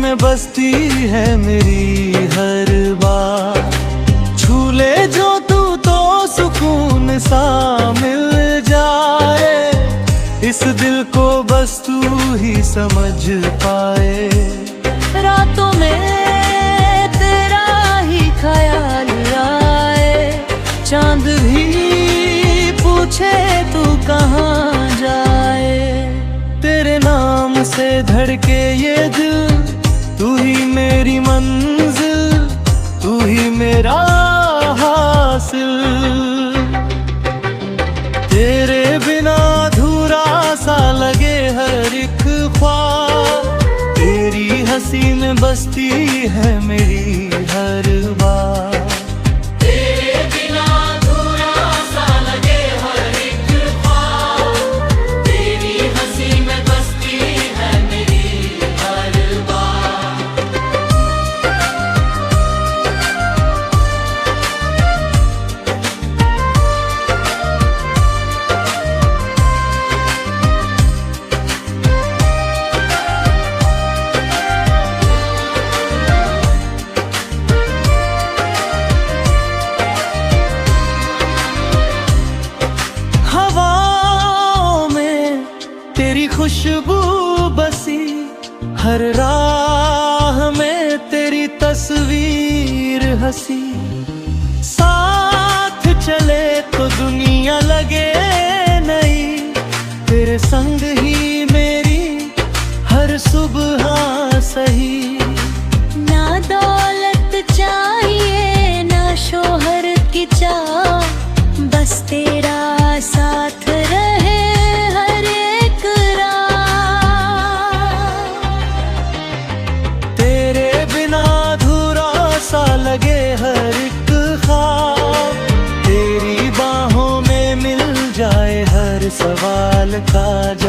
में बसती है मेरी हर बात। छू ले जो तू तो सुकून सा मिल जाए, इस दिल को बस तू ही समझ पाए। रातों में तेरा ही ख्याल आए, चांद भी पूछे तू कहाँ जाए। तेरे नाम से धड़के ये दिल, तू ही मेरी मंजिल, तू ही मेरा हासिल। तेरे बिना अधूरा सा लगे हर एक ख्वाब, तेरी हंसी में बसती है मेरी हर बात। तेरी खुशबू बसी हर राह में, तेरी तस्वीर हंसी। साथ चले तो दुनिया लगे नई, तेरे संग ही मेरी हर सुबह सही। ना दौलत चाहिए ना शोहरत की चाह, बस तेरा साथ रहे हर एक राह। तेरे बिना अधूरा सा लगे हर एक ख्वाब, तेरी बाहों में मिल जाए हर सवाल का जवाब।